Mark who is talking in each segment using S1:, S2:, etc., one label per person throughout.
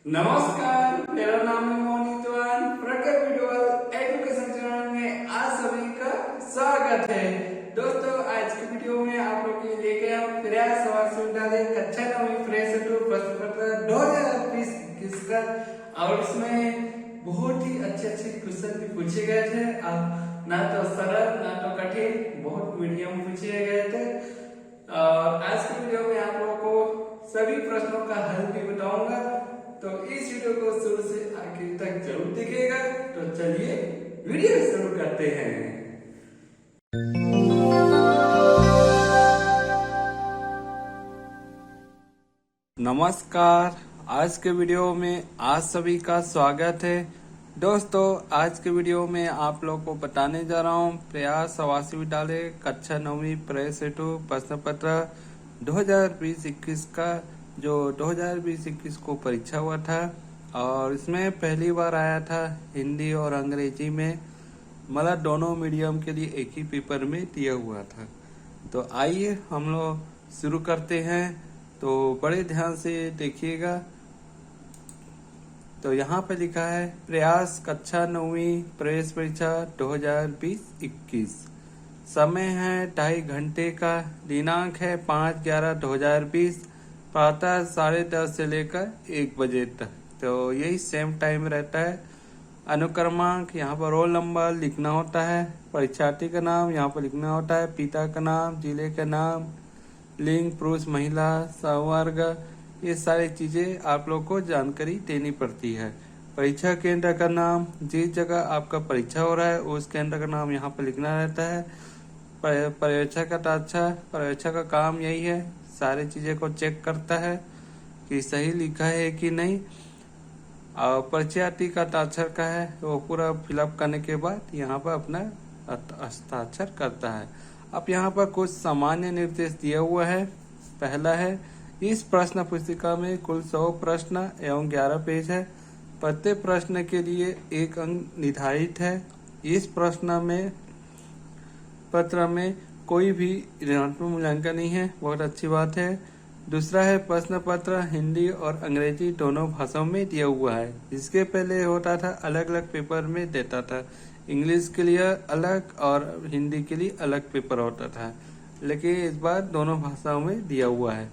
S1: नमस्कार, मेरा नाम है मोनित प्रगत वीडियो एजुकेशन चैनल में आप सभी का स्वागत है। दोस्तों, आज की वीडियो में आप लोग के लिए लेके हम प्रयास समाज विद्यालय कक्षा 9वीं फ्रेश टू प्रश्न पत्र 2020 का, और इसमें बहुत ही अच्छे क्वेश्चन भी पूछे गए थे। ना तो सरल ना तो कठिन, बहुत मीडियम पूछे गए थे। और आज की वीडियो में आप लोगों को सभी प्रश्नों का हल भी बताऊंगा, तो इस वीडियो को शुरू से आखिर तक जरूर देखिएगा। तो चलिए वीडियो शुरू करते हैं। नमस्कार, आज के वीडियो में आप सभी का स्वागत है। दोस्तों, आज के वीडियो में आप लोग को बताने जा रहा हूँ प्रयास आवासीय विद्यालय कक्षा 9वीं प्रेस हेतु प्रश्न पत्र 2020-21 का, जो 2020-21 को परीक्षा हुआ था। और इसमें पहली बार आया था हिंदी और अंग्रेजी में, मतलब दोनों मीडियम के लिए एक ही पेपर में दिया हुआ था। तो आइए हम लोग शुरू करते हैं, तो बड़े ध्यान से देखिएगा। तो यहाँ पे लिखा है प्रयास कक्षा 9वीं प्रेस परीक्षा 2020-21। समय है 2.5 घंटे का। दिनांक है 5/11/2020। प्रातः 10:30 से लेकर 1 बजे तक, तो यही सेम टाइम रहता है। अनुक्रमांक, यहाँ पर रोल नंबर लिखना होता है, परीक्षार्थी का नाम यहाँ पर लिखना होता है, पिता का नाम, जिले का नाम, लिंग पुरुष महिला संवर्ग, ये सारी चीजें आप लोग को जानकारी देनी पड़ती है। परीक्षा केंद्र का नाम, जिस जगह आपका परीक्षा हो रहा है उस केंद्र का नाम यहाँ पर लिखना रहता है। पर्यवेक्षक का ताक्षर, पर्यवेक्षक का काम यही है, सारी चीजें को चेक करता है कि सही लिखा है कि नहीं। और परीक्षार्थी का हस्ताक्षर का है, वो पूरा फिलअप करने के बाद यहाँ पर अपना हस्ताक्षर करता है। अब यहाँ पर कुछ सामान्य निर्देश दिया हुआ है। पहला है, इस प्रश्न पुस्तिका में कुल 100 प्रश्न एवं 11 पेज है। प्रत्येक प्रश्न के लिए 1 अंक निर्धारित है। इस प्रश्न में पत्र में कोई भी ऋणात्मक मूल्यांकन नहीं है, बहुत अच्छी बात है। दूसरा है, प्रश्न पत्र हिंदी और अंग्रेजी दोनों भाषाओं में दिया हुआ है। इसके पहले होता था अलग अलग पेपर में देता था, इंग्लिश के लिए अलग और हिंदी के लिए अलग पेपर होता था, लेकिन इस बार दोनों भाषाओं में दिया हुआ है।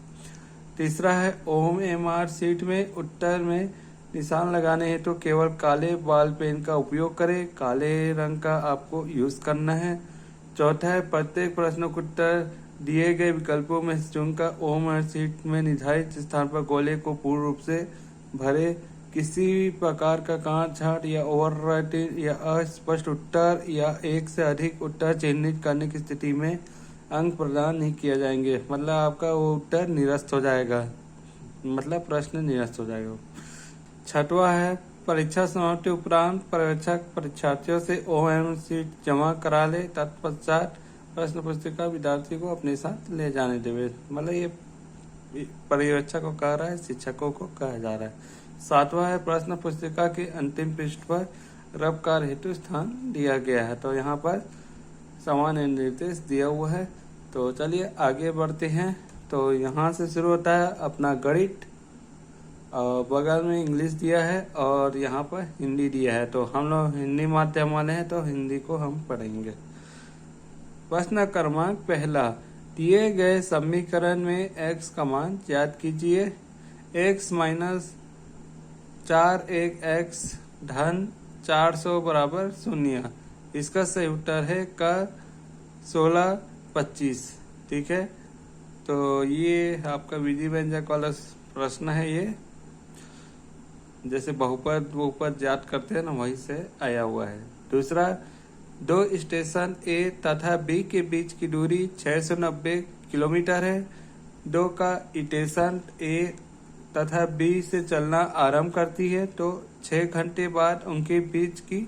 S1: तीसरा है, OMR शीट में उत्तर में निशान लगाने हैं तो केवल काले बॉल पेन का उपयोग करें, काले रंग का आपको यूज करना है। चौथा है, प्रत्येक प्रश्न का उत्तर दिए गए विकल्पों में चुनकर OMR शीट में निर्धारित स्थान पर गोले को पूर्ण रूप से भरे। किसी भी प्रकार का कांट छांट या ओवरराइटिंग या अस्पष्ट उत्तर या एक से अधिक उत्तर चिन्हित करने की स्थिति में अंक प्रदान नहीं किए जाएंगे, मतलब आपका वो उत्तर निरस्त हो जाएगा, मतलब प्रश्न निरस्त हो जाएगा। छठवां है, परीक्षा समाप्ति उपरांत पर्यवेक्षक परीक्षार्थियों से OMR शीट जमा करा ले, तत्पश्चात प्रश्न पुस्तिका विद्यार्थी को अपने साथ ले जाने देवे, मतलब ये पर्यवेक्षक को कह रहा है, शिक्षकों को कहा जा रहा है। सातवां है, प्रश्न पुस्तिका के अंतिम पृष्ठ पर रब कार्य हेतु स्थान दिया गया है, तो यहाँ पर सामान्य निर्देश दिया हुआ है। तो चलिए आगे बढ़ते हैं। तो यहाँ से शुरू होता है अपना गणित, और बगल में इंग्लिश दिया है और यहाँ पर हिंदी दिया है। तो हम लोग हिंदी माध्यम वाले हैं तो हिंदी को हम पढ़ेंगे। प्रश्न क्रमांक पहला, दिए गए समीकरण में x का मान ज्ञात कीजिए। x माइनस 4x धन 400 बराबर 0। इसका सही उत्तर है क 16-25। ठीक है, तो ये आपका विधि व्यंजक वाला प्रश्न है। ये जैसे बहुपद ज्ञात करते हैं ना, वहीं से आया हुआ है। दूसरा, 2 स्टेशन A तथा B के बीच की दूरी 690 किलोमीटर है। 2 का स्टेशन A तथा B से चलना आरंभ करती है तो 6 घंटे बाद उनके बीच की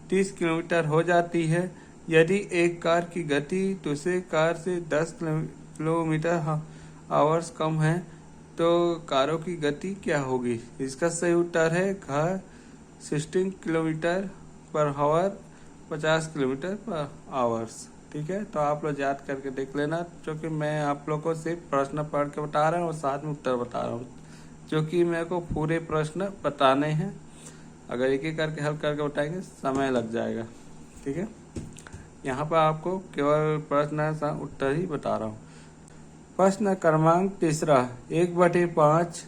S1: 30 किलोमीटर हो जाती है। यदि एक कार की गति दूसरे कार से 10 किलोमीटर आवर्स कम है तो कारों की गति क्या होगी? इसका सही उत्तर है घ 16 किलोमीटर पर आवर 50 किलोमीटर पर आवर्स। ठीक है, तो आप लोग याद करके देख लेना, क्योंकि मैं आप लोगों को सिर्फ प्रश्न पढ़ के बता रहा हूँ और साथ में उत्तर बता रहा हूँ। जो कि मेरे को पूरे प्रश्न बताने हैं। अगर एक एक करके हल करके बताएंगे समय लग जाएगा। ठीक है, यहाँ पर आपको केवल प्रश्न का उत्तर ही बता रहा हूँ। प्रश्न क्रमांक तीसरा, 1/5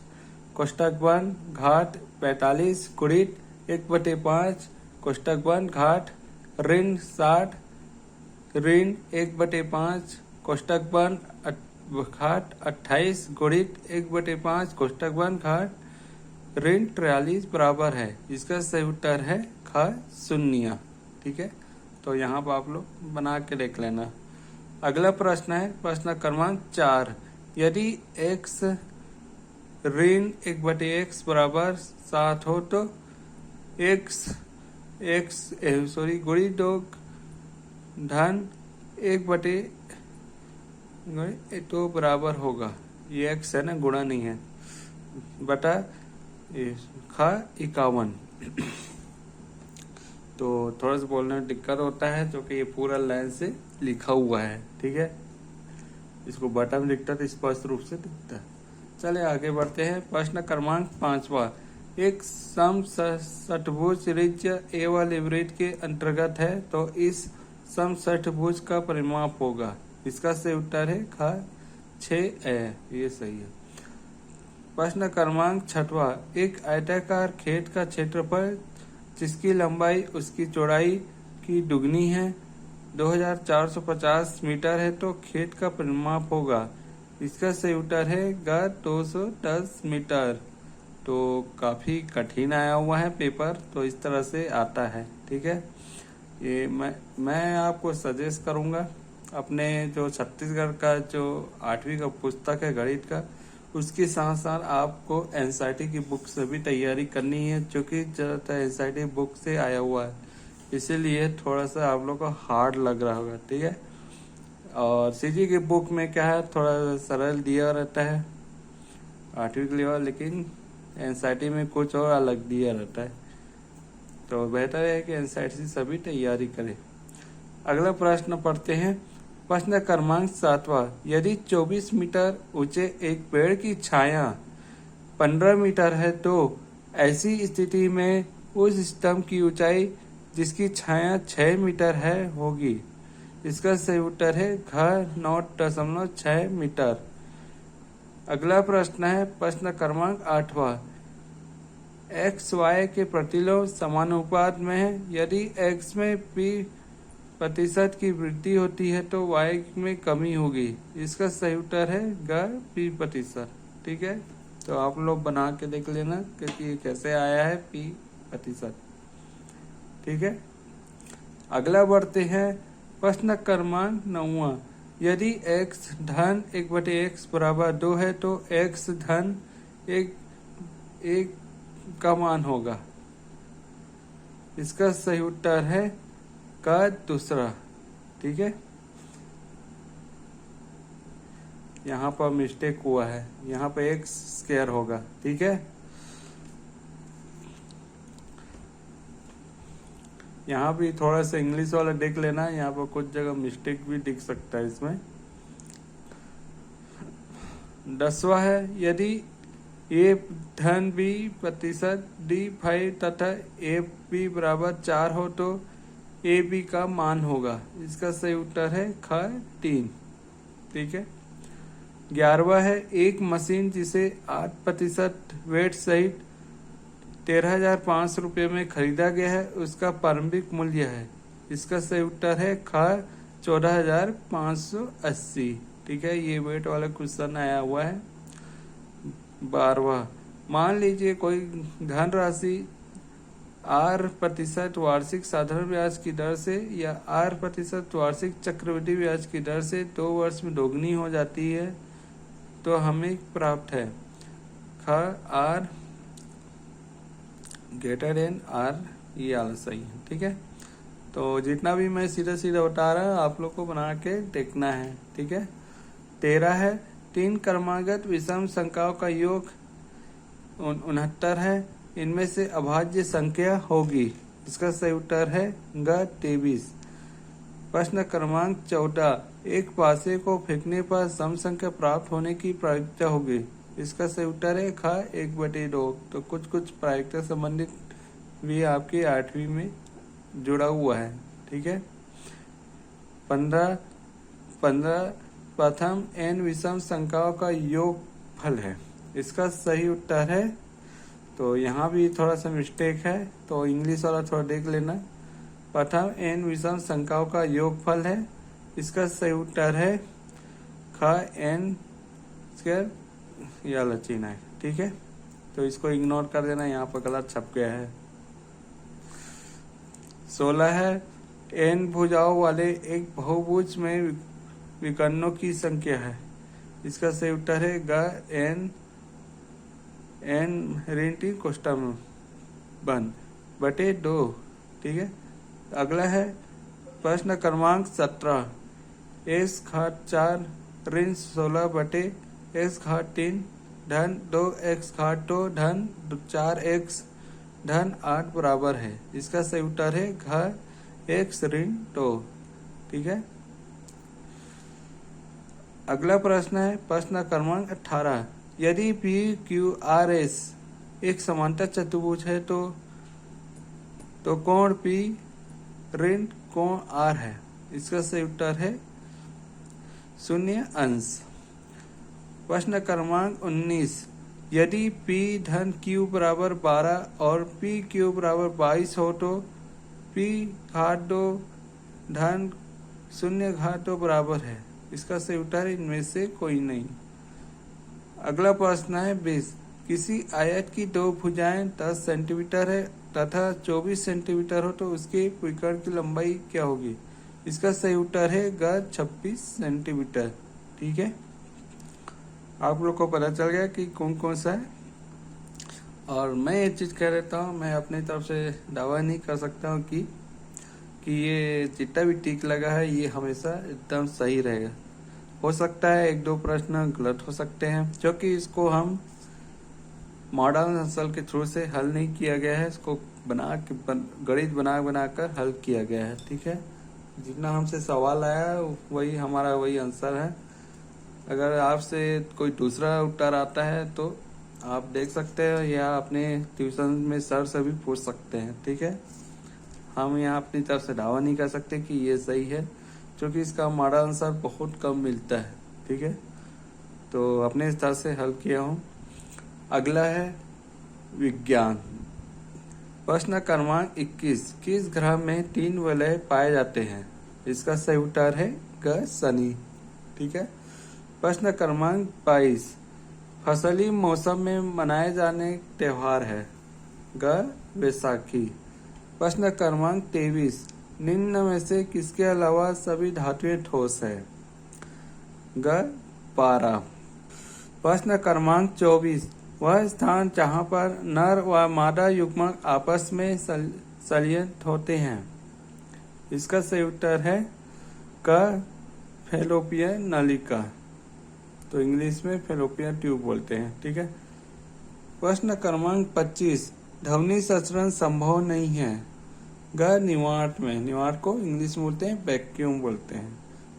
S1: कोष्टक बंद घाट 45 गुणित 1/5 कोष्टक बंद घाट ऋण 60 ऋण 1/5 कोष्टक बंद घाट 28 गुणित 1/5 कोष्टक बंद घाट ऋण 43 बराबर है। इसका सही उत्तर है ख शून्य। ठीक है, तो यहाँ पर आप लोग बना के देख लेना। अगला प्रश्न है प्रश्न क्रमांक 4, यदि x ऋण 1/x बराबर 7 हो तो गुणित 2 धन 1/2 बराबर होगा। ये x है ना, गुणा नहीं है, बटा ख 51। तो थोड़ा सा बोलने में दिक्कत होता है, जो कि ये पूरा लाइन से लिखा हुआ है। ठीक है, इसको बटा में लिखता तो स्पष्ट रूप से दिखता है। चले आगे बढ़ते हैं। प्रश्न क्रमांक 5वां, एक समषष्ठभुज त्रिज्या ए वाले वृत्त के अंतर्गत है तो इस समषष्ठभुज का परिमाप होगा। इसका सही उत्तर है ख 6a। ये सही है। प्रश्न क्रमांक 6वां, एक आयताकार खेत का क्षेत्रफल जिसकी लंबाई उसकी चौड़ाई की दुगनी है 2450 मीटर है तो खेत का परिमाप होगा। इसका सही उत्तर है ग 210 मीटर। तो काफी कठिन आया हुआ है पेपर, तो इस तरह से आता है। ठीक है, ये मैं आपको सजेस्ट करूंगा अपने जो छत्तीसगढ़ का जो 8वीं का पुस्तक है गणित का, उसके साथ साथ आपको एनसीईआरटी की बुक से भी तैयारी करनी है, जो कि ज्यादातर एनसीईआरटी बुक से आया हुआ है, इसीलिए थोड़ा सा आप लोग को हार्ड लग रहा होगा। ठीक है, और सीजी की बुक में क्या है, थोड़ा सरल दिया रहता है 8वीं के लिए, लेकिन एनसीईआरटी में कुछ और अलग दिया रहता है। तो बेहतर है कि एनसीईआरटी से सभी तैयारी करें। अगला प्रश्न पढ़ते हैं। प्रश्न क्रमांक 7वां, यदि 24 मीटर ऊंचे एक पेड़ की छाया 15 मीटर है तो ऐसी स्थिति में उस स्तंभ की ऊंचाई जिसकी छाया 6 मीटर है होगी। इसका सही उत्तर है घ 9.6 मीटर। अगला प्रश्न है प्रश्न क्रमांक 8वां, x y के प्रतिलोम समानुपात में है। यदि x में p% की वृद्धि होती है तो y में कमी होगी। इसका सही उत्तर है ग p%। ठीक है, तो आप लोग बना के देख लेना कि कैसे आया है p%। ठीक है, अगला बढ़ते हैं प्रश्न क्रमांक 9वां, यदि x धन 1/x बराबर 2 है तो x धन 1 का मान होगा। इसका सही उत्तर है का दूसरा। ठीक है, यहाँ पर मिस्टेक हुआ है, यहाँ पर एक स्क्वायर होगा। ठीक है, यहाँ भी थोड़ा सा इंग्लिश वाला देख लेना, यहाँ पर कुछ जगह मिस्टेक भी दिख सकता है इसमें। 10वां है, यदि a धन b% d5 तथा a b बराबर 4 हो तो a b का मान होगा। इसका सही उत्तर है ख 3। ठीक है, 11वां है, एक मशीन जिसे 8% वेट सहित 13,500 रुपये में खरीदा गया है उसका प्रारंभिक मूल्य है। इसका सही उत्तर है ख 14,580। ठीक है, ये वेट वाला क्वेश्चन आया हुआ है। 12वां, मान लीजिए कोई धनराशि r% वार्षिक साधारण ब्याज की दर से या r% वार्षिक चक्रवृद्धि ब्याज की दर से 2 वर्ष में दोगुनी हो जाती है तो हमें प्राप्त है ख r ग्रेटर देन r। ये वाला सही है। ठीक है, तो जितना भी मैं सीधा सीधा बता रहा हूँ आप लोग को बना के देखना है। ठीक है, 13 है, 3 क्रमागत विषम संख्याओं का योग 69 है, इनमें से अभाज्य संख्या होगी। इसका सही उत्तर है ग 23। प्रश्न क्रमांक 14, एक पासे को फेंकने पर सम संख्या प्राप्त होने की प्रायिकता होगी। इसका सही उत्तर है ख 1/2। तो कुछ कुछ प्रायिकता संबंधित भी आपके 8वीं में जुड़ा हुआ है। ठीक है। 15 प्रथम n विषम संख्याओं का योगफल है। इसका सही उत्तर है, तो यहाँ भी थोड़ा सा मिस्टेक है, तो इंग्लिश वाला थोड़ा देख लेना। प्रथम n विषम संख्याओं का योगफल है। इसका सही उत्तर है ख n स्क्वायर, यह लचीना है। ठीक है, तो इसको इग्नोर कर देना, यहाँ पर गलत छप गया है। 16 है n भुजाओं वाले एक बहुभुज में विकर्णों की संख्या है। इसका सही उत्तर है ग n ऋण कोष्ठक में बन बटे 2। ठीक है। अगला है प्रश्न क्रमांक 17, x घात 4 ऋण 16 बटे x घात 3 धन 2x घात 2 धन 4x धन 8 बराबर है। इसका सही उत्तर है घ x ऋण 2। ठीक है। अगला प्रश्न है प्रश्न क्रमांक 18, यदि पी क्यू आर एस एक समांतर चतुर्भुज है तो कोण P ऋण कोण R है। इसका सही उत्तर है 0 प्रश्न क्रमांक 19, यदि P धन Q बराबर 12 और P Q बराबर 22 हो तो P घात 2 धन 0 घात 2 बराबर है। इसका सही उत्तर है इनमें से कोई नहीं। अगला प्रश्न है 20, किसी आयत की दो भुजाएं 10 सेंटीमीटर है तथा 24 सेंटीमीटर हो तो उसके विकर्ण की लंबाई क्या होगी। इसका सही उत्तर है ग 26 सेंटीमीटर। ठीक है, आप लोग को पता चल गया कि कौन कौन सा है। और मैं एक चीज कह देता हूँ, मैं अपनी तरफ से दावा नहीं कर सकता हूँ कि ये जितना भी टिक लगा है ये हमेशा एकदम सही रहेगा। हो सकता है एक दो प्रश्न गलत हो सकते हैं, क्योंकि इसको हम मॉडर्न आंसर के थ्रू से हल नहीं किया गया है, इसको गणित बना कर हल किया गया है। ठीक है, जितना हमसे सवाल आया वही हमारा वही आंसर है। अगर आपसे कोई दूसरा उत्तर आता है तो आप देख सकते हैं या अपने ट्यूशन में सर से भी पूछ सकते हैं। ठीक है, हम यहाँ अपनी तरफ से दावा नहीं कर सकते कि ये सही है, क्योंकि इसका मॉडल आंसर बहुत कम मिलता है। ठीक है, तो अपने स्तर से हल किया हूँ। अगला है विज्ञान। प्रश्न क्रमांक 21, किस ग्रह में 3 वलय पाए जाते हैं। इसका सही उत्तर है ग शनि। ठीक है। प्रश्न क्रमांक 22, फसली मौसम में मनाए जाने त्योहार है। ग वैसाखी। प्रश्न क्रमांक 23, निम्न में से किसके अलावा सभी धातुएं ठोस है। ग पारा। प्रश्न क्रमांक 24, वह स्थान जहाँ पर नर व मादा युग्मक आपस में संलयन होते हैं। इसका सही उत्तर है क फैलोपियन नलिका, तो इंग्लिश में फैलोपियन ट्यूब बोलते हैं। ठीक है। प्रश्न क्रमांक 25, ध्वनि संचरण संभव नहीं है। ग निवार्ट में, निवार्ट को इंग्लिश में बोलते हैं वैक्यूम बोलते हैं।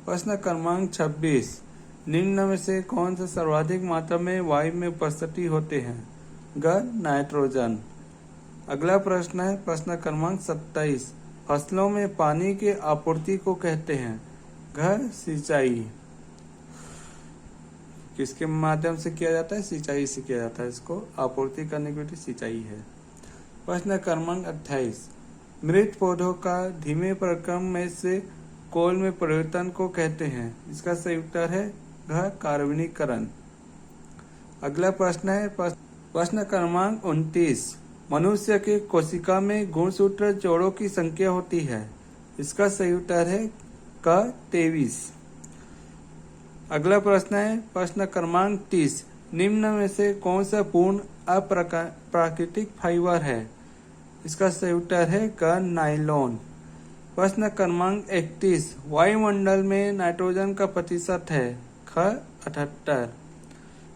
S1: प्रश्न क्रमांक 26, निम्न में से कौन सा सर्वाधिक मात्रा में वायु में उपस्थिति होते हैं। ग नाइट्रोजन। अगला प्रश्न है प्रश्न क्रमांक 27, फसलों में पानी की आपूर्ति को कहते हैं। घ सिंचाई। किसके माध्यम से किया जाता है, सिंचाई से किया जाता है, इसको आपूर्ति करने की विधि सिंचाई है। प्रश्न क्रमांक 28, मृत पौधों का धीमे प्रक्रम में से कोल में परिवर्तन को कहते हैं। इसका सही उत्तर है घ कार्बनीकरण। अगला प्रश्न है प्रश्न क्रमांक 29, मनुष्य के कोशिका में गुणसूत्र जोड़ों की संख्या होती है। इसका सही उत्तर है क 23। अगला प्रश्न है प्रश्न क्रमांक 30, निम्न में से कौन सा पूर्ण अप्राकृतिक फाइबर है। इसका सही उत्तर है क नाइलॉन। प्रश्न क्रमांक 31, वायुमंडल में नाइट्रोजन का प्रतिशत है। ख 78।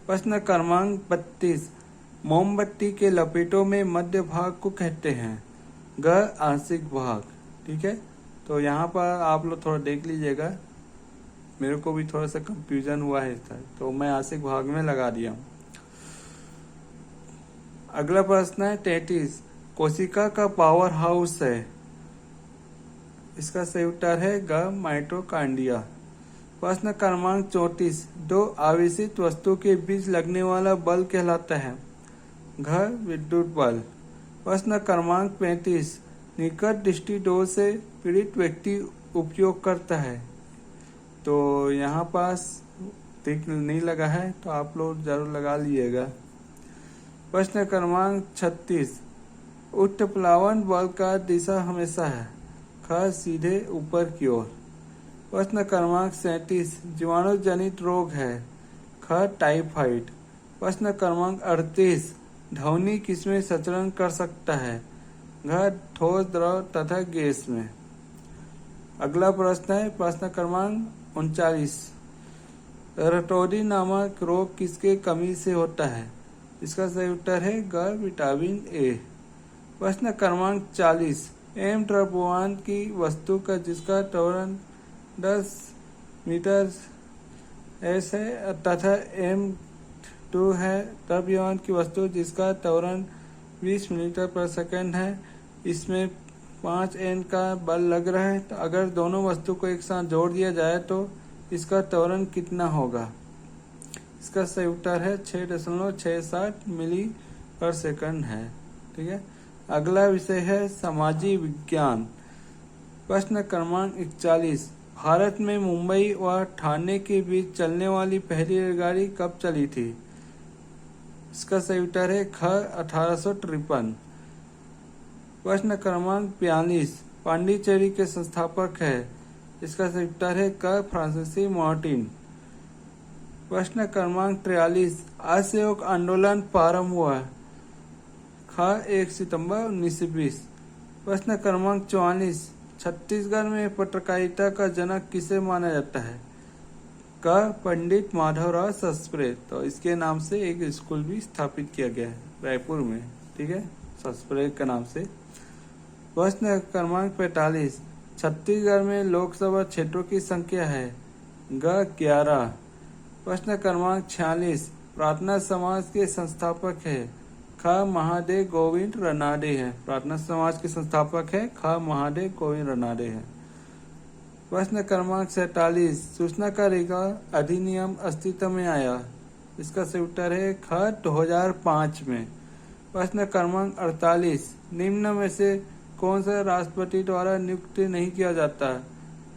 S1: प्रश्न क्रमांक 32, मोमबत्ती के लपेटों में मध्य भाग को कहते हैं। ग आंशिक भाग। ठीक है, तो यहाँ पर आप लोग थोड़ा देख लीजिएगा, मेरे को भी थोड़ा सा कंफ्यूजन हुआ है, तो मैं आंशिक भाग में लगा दिया हूँ। अगला प्रश्न है 33, कोशिका का पावर हाउस है। इसका सही उत्तर है ग माइटोकांड्रिया। प्रश्न क्रमांक 34, दो आवेशित वस्तु के बीच लगने वाला बल कहलाता है। घ विद्युत बल। प्रश्न क्रमांक 35, निकट दृष्टि दोष से पीड़ित व्यक्ति उपयोग करता है। तो यहाँ पास टिक नहीं लगा है, तो आप लोग जरूर लगा लीजिएगा। प्रश्न क्रमांक 36, उत्प्लावन बल का दिशा हमेशा है। ख सीधे ऊपर की ओर। प्रश्न क्रमांक 37, जीवाणु जनित रोग है। ख टाइफाइड। प्रश्न क्रमांक 38, ध्वनि किसमें संचरण कर सकता है। घ ठोस, द्रव तथा गैस में। अगला प्रश्न है प्रश्न क्रमांक 39, रटौरी नामक रोग किसके कमी से होता है। इसका सही उत्तर है ग विटामिन ए। प्रश्न क्रमांक 40, एम द्रव्यमान की वस्तु का जिसका त्वरण 10 मीटर एस है तथा M2 है द्रव्यमान की वस्तु जिसका त्वरण 20 मीटर पर सेकंड है। इसमें 5N का बल लग रहा है। तो अगर दोनों वस्तु को एक साथ जोड़ दिया जाए तो इसका त्वरण कितना होगा। इसका सही उत्तर है 6.67 मिली पर सेकंड है। ठीक है। अगला विषय है सामाजिक विज्ञान। प्रश्न क्रमांक 41, भारत में मुंबई व ठाणे के बीच चलने वाली पहली रेलगाड़ी कब चली थी। इसका सही उत्तर है ख 1853। प्रश्न क्रमांक 42, पांडिचेरी के संस्थापक है। इसका सही उत्तर है क फ्रांसीसी मार्टिन। प्रश्न क्रमांक 43, असहयोग आंदोलन प्रारंभ हुआ। ख 1 सितंबर 1920। प्रश्न क्रमांक 44, छत्तीसगढ़ में पत्रकारिता का जनक किसे माना जाता है। क पंडित माधवराव सस्प्रे। तो इसके नाम से एक स्कूल भी स्थापित किया गया है रायपुर में। ठीक है, सस्प्रे के नाम से। प्रश्न क्रमांक 45, छत्तीसगढ़ में लोकसभा क्षेत्रों की संख्या है। ग 11। प्रश्न क्रमांक 46, प्रार्थना समाज के संस्थापक है। ख महादेव गोविंद रनाडे है। प्रार्थना समाज के संस्थापक है ख महादेव गोविंद रनाडे है। प्रश्न क्रमांक 47, सूचना का अधिकार अधिनियम अस्तित्व में आया। इसका सही उत्तर है ख 2005 में। प्रश्न क्रमांक 48, निम्न में से कौन सा राष्ट्रपति द्वारा नियुक्त नहीं किया जाता।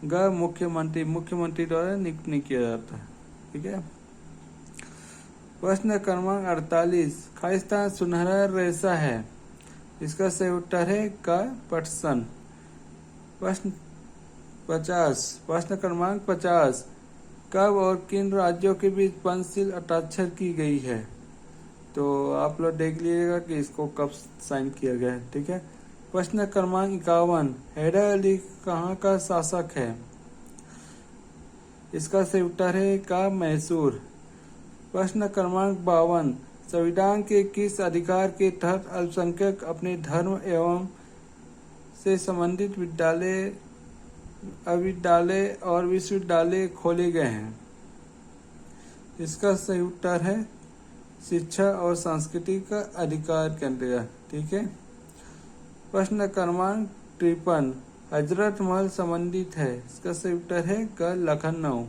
S1: ग मुख्यमंत्री द्वारा नियुक्त नहीं किया जाता। ठीक है। प्रश्न क्रमांक 48, खालिस्तान सुनहरा रेशा है। इसका सही उत्तर है क पटसन। प्रश्न 50, प्रश्न क्रमांक 50, कब और किन राज्यों के बीच पंचशील हस्ताक्षर की गई है। तो आप लोग देख लीजिएगा कि इसको कब साइन किया गया है। ठीक है। प्रश्न क्रमांक 51, हैदर अली कहाँ का शासक है। इसका सही उत्तर है क मैसूर। प्रश्न क्रमांक 52, संविधान के किस अधिकार के तहत अल्पसंख्यक अपने धर्म एवं से संबंधित विद्यालय और विश्वविद्यालय खोले गए हैं। इसका सही उत्तर है शिक्षा और संस्कृति का अधिकार के अंतर्गत। ठीक है। प्रश्न क्रमांक 53, हजरत महल संबंधित है। इसका सही उत्तर है क लखनऊ।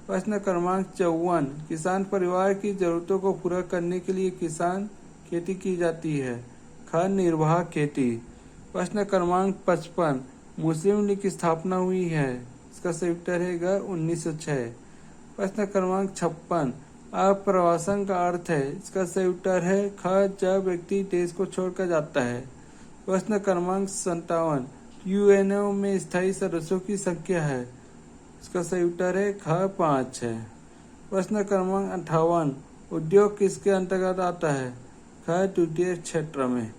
S1: प्रश्न क्रमांक 54, किसान परिवार की जरूरतों को पूरा करने के लिए किसान खेती की जाती है। ख निर्वाह खेती। प्रश्न क्रमांक 55, मुस्लिम लीग की स्थापना हुई है। इसका सही उत्तर है ग 1906। प्रश्न क्रमांक 56, अप्रवासन का अर्थ है। इसका सही उत्तर है ख जब व्यक्ति देश को छोड़कर जाता है। प्रश्न क्रमांक 57, यूएनओ में स्थायी सदस्यों की संख्या है। इसका सही उत्तर है ख 5 है। प्रश्न क्रमांक 58, उद्योग किसके अंतर्गत आता है। ख द्वितीय क्षेत्र में।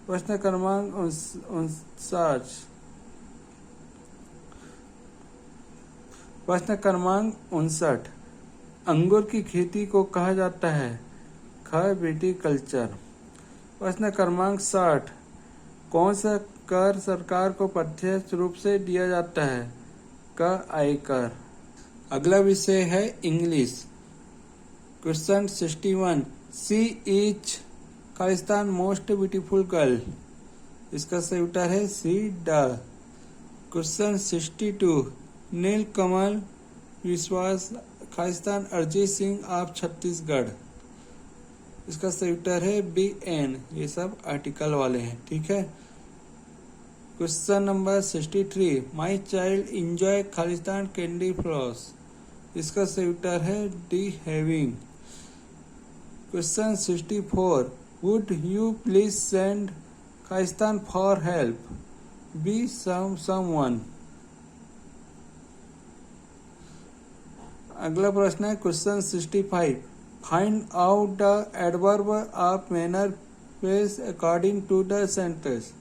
S1: प्रश्न क्रमांक 59, प्रश्न क्रमांक 59, अंगूर की खेती को कहा जाता है। ख विटीकल्चर। प्रश्न क्रमांक 60, कौन सा कर सरकार को प्रत्यक्ष रूप से दिया जाता है। क आयकर। अगला विषय है इंग्लिश। क्वेश्चन 61, सी इज खालिस्तान मोस्ट ब्यूटीफुल गर्ल? इसका सही उत्तर है सी ड। क्वेश्चन 62, नील कमल विश्वास खालिस्तान अरिजीत सिंह ऑफ छत्तीसगढ़? इसका सही उत्तर है बी एन। ये सब आर्टिकल वाले हैं, ठीक है। Question number 63, my child enjoy खालिस्तान कैंडी फ्लॉस? इसका सही उत्तर है D having. Question 64, would you please send खालिस्तान फॉर हेल्प? B someone. अगला प्रश्न है question 65, find out the adverb of manner face according to the sentence?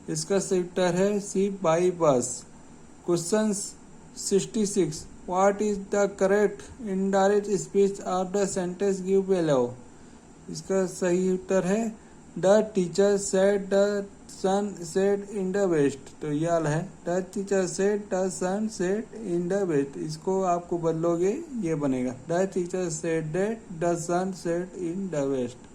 S1: इसका सही उत्तर है C by bus. Question 66, what is the correct indirect speech of the sentence give below? इसका सही उत्तर है the teacher said the son said in the west. तो ये वाला है the teacher said the son said in the west. इसको आपको बदलोगे ये बनेगा the teacher said that the son said in the west.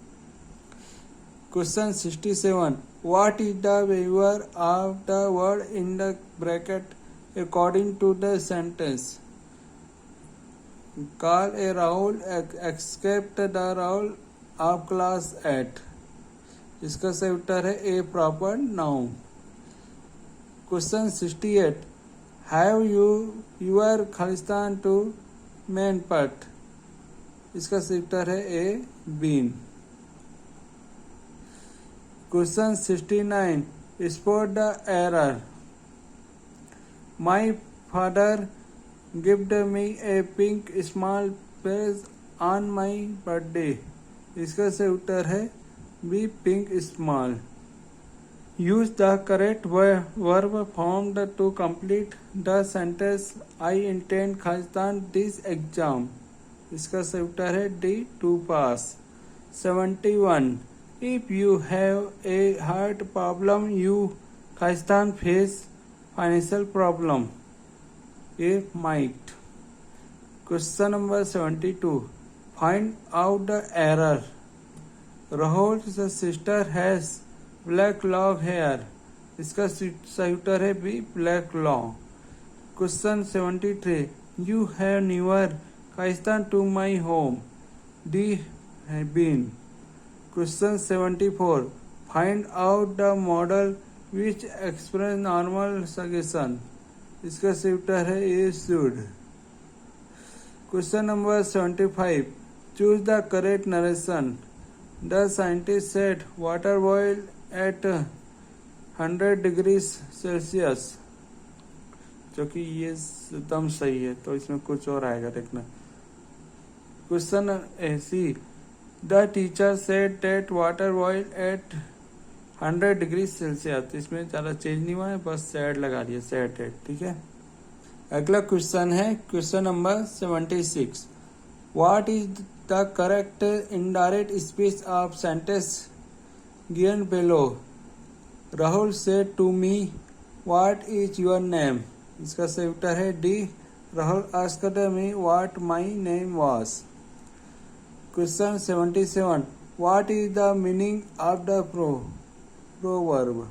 S1: Question 67, what is the weaver of the word in the bracket according to the sentence? Call a Rahul except the Rahul of class 8। इसका सही उत्तर है a proper noun. Question 68, have you your खालिस्तान to man put? इसका सही उत्तर है A been. Question 69, spot the error. My father gift me a pink small page on my birthday. इसका सही उत्तर है B pink small. Use the correct verb formed to complete the sentence I intend खालिस्तान this exam. इसका सही उत्तर है D to pass. 71, if you have a heart problem you खालिस्तान face financial problem? A might. Question number 72, find out the error. Rahul's sister has black long hair. इसका सही उत्तर है B black long. Question 73, you have newer खालिस्तान to my home? D been. Question 74, find out the modal which express normal suggestion? इसका सही उत्तर है A should. Question number 75, choose the correct narration. The scientist said water boil at 100 degrees Celsius, जो कि ये एकदम सही है, तो इसमें कुछ और आएगा देखना। Question 80, the teacher said that water boil at 100 degree Celsius. इसमें ज़्यादा चेंज नहीं हुआ है, बस सेड लगा दिया, सेड डेट, ठीक है। अगला क्वेश्चन है question number 76, what is the correct indirect speech of sentence given below? Rahul said to me, what is your name? इसका सही उत्तर है D. Rahul asked me what my name was. Question 77, what is the meaning of the proverb?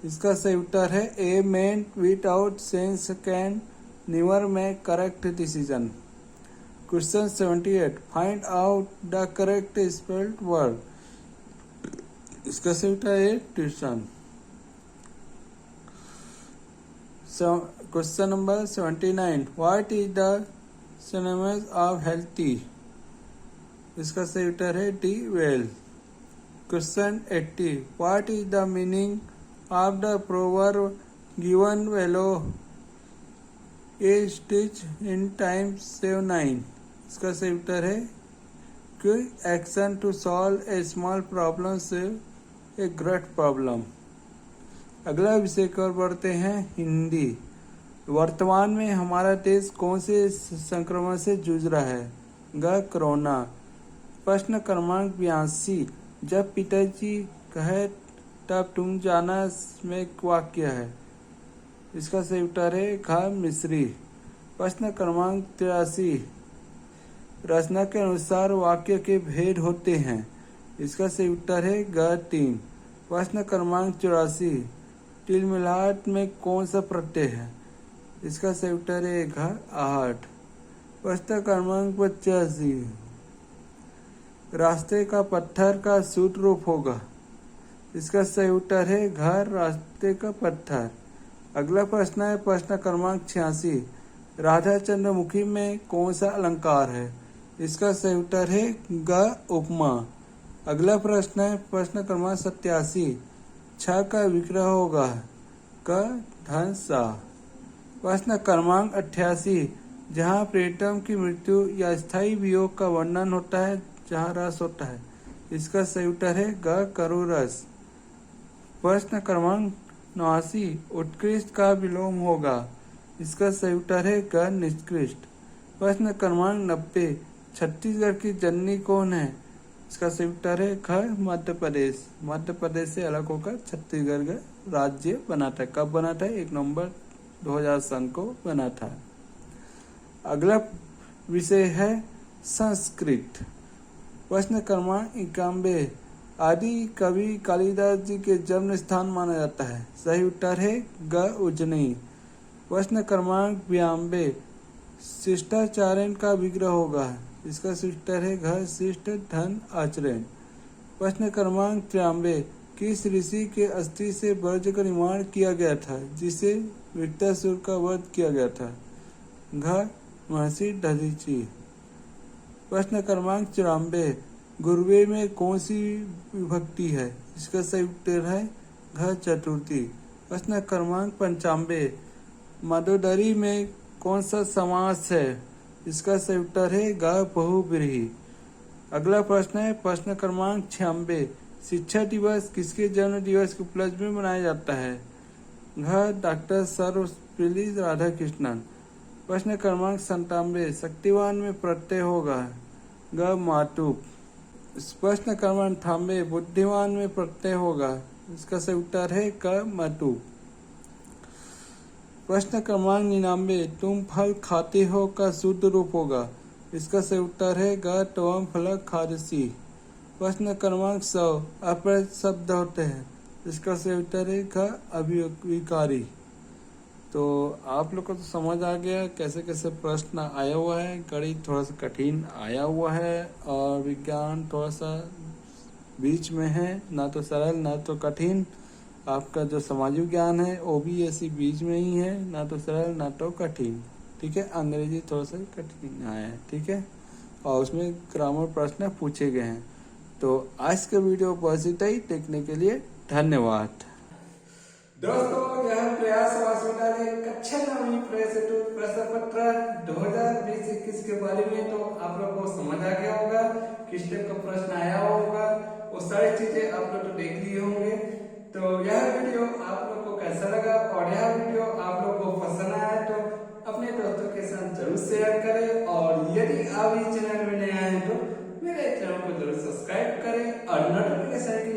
S1: इसका सही उत्तर है a man without sense can never make correct decision. Question 78, find out the correct spelled word. इसका सही उत्तर है tuition. Question number 79, what is the synonyms of healthy? इसका सही उत्तर है D well. Question 80, what is the meaning of the proverb given below? A stitch in time save 9। इसका सही उत्तर है quick action to solve a small problem save a great problem. अगला विषय की ओर बढ़ते हैं हिंदी। वर्तमान में हमारा देश कौन से संक्रमण से जूझ रहा है? ग कोरोना। प्रश्न क्रमांक 82, जब पिताजी कहे तब तुम जाना में एक वाक्य है। इसका सही उत्तर है ख मिस्री। प्रश्न क्रमांक 83, रचना के अनुसार वाक्य के भेद होते हैं। इसका सही उत्तर है ग 3। प्रश्न क्रमांक 84, तिलमिलाट में कौन सा प्रत्यय है? इसका सही उत्तर है घ 8। प्रश्न क्रमांक 85, रास्ते का पत्थर का सूत्र रूप होगा। इसका सही उत्तर है घर रास्ते का पत्थर। अगला प्रश्न है प्रश्न क्रमांक 86, राधा चंद्रमुखी में कौन सा अलंकार है? इसका सही उत्तर है ग उपमा। अगला प्रश्न है प्रश्न क्रमांक 87, छ का विग्रह होगा क धन सा। प्रश्न क्रमांक 88, जहाँ प्रियतम की मृत्यु या स्थायी वियोग का वर्णन होता है, जहाँ रस होता है। इसका सही उत्तर है ग करुण रस। प्रश्न क्रमांक 89, उत्कृष्ट का विलोम होगा। इसका सही उत्तर है ग निष्कृष्ट। प्रश्न क्रमांक 90, छत्तीसगढ़ की जननी कौन है? इसका सही उत्तर है ख मध्य प्रदेश। मध्य प्रदेश से अलग होकर छत्तीसगढ़ का राज्य बना था। कब बना था? 1 नवंबर 2007 को बना था। अगला विषय है संस्कृत। प्रश्न क्रमांक 91, आदि कवि कालिदास जी के जन्म स्थान माना जाता है। सही उत्तर है ग उज्जैनी। प्रश्न क्रमांक 92, शिष्टाचारण का विग्रह होगा। इसका सही उत्तर है घ शिष्ट धन आचरण। प्रश्न क्रमांक 93, किस ऋषि के अस्थि से वज्र का निर्माण किया गया था, जिसे वृत्तासुर का वध किया गया था? घ महर्षि दधीचि। प्रश्न क्रमांक 94, गुरुवे में कौन सी विभक्ति है? इसका सही उत्तर है घ चतुर्थी। प्रश्न क्रमांक 95, मदोदरी में कौन सा समास है? इसका सही उत्तर है ग बहुव्रीहि। अगला प्रश्न है प्रश्न क्रमांक 96, शिक्षा दिवस किसके जन्म दिवस के उपलक्ष्य में मनाया जाता है? घ डॉक्टर सर्वपल्ली राधाकृष्णन। प्रश्न क्रमांक 97, शक्तिवान में प्रत्यय होगा। ग मातुक। प्रश्न क्रमांक 98, बुद्धिमान में प्रत्यय होगा। इसका सही उत्तर है क मतुक। प्रश्न क्रमांक 99, तुम फल खाते हो का शुद्ध रूप होगा। इसका सही उत्तर है ग त्वम फल खादसी। प्रश्न क्रमांक 100, अप्रत्यय शब्द होते हैं। इसका सही उत्तर है ग अविकारी। तो आप लोग को तो समझ आ गया कैसे कैसे प्रश्न आया हुआ है। गणित थोड़ा सा कठिन आया हुआ है और विज्ञान थोड़ा सा बीच में है, ना तो सरल ना तो कठिन। आपका जो समाज विज्ञान है वो भी ऐसी बीच में ही है, ना तो सरल ना तो कठिन। ठीक है, अंग्रेजी थोड़ा सा कठिन आया है। ठीक है, और उसमें ग्रामर प्रश्न पूछे गए हैं। तो आज का वीडियो बस इतना ही। देखने के लिए धन्यवाद। दोस्तों, यह प्रयास विश्वविद्यालय कक्षा 9वीं प्रश्न पत्र 2020-21 के बारे में तो आप लोग को समझ आ गया होगा। किस टाइप का प्रश्न आया होगा वो सारी चीजें आप लोग तो देख लिए होंगे। तो यह वीडियो आप लोग को कैसा लगा और यह वीडियो आप लोग को पसंद आया तो अपने दोस्तों के साथ जरूर शेयर करें। और यदि आप इस चैनल में नए आए हैं तो मेरे चैनल को जरूर सब्सक्राइब करें और नोटिफिकेशन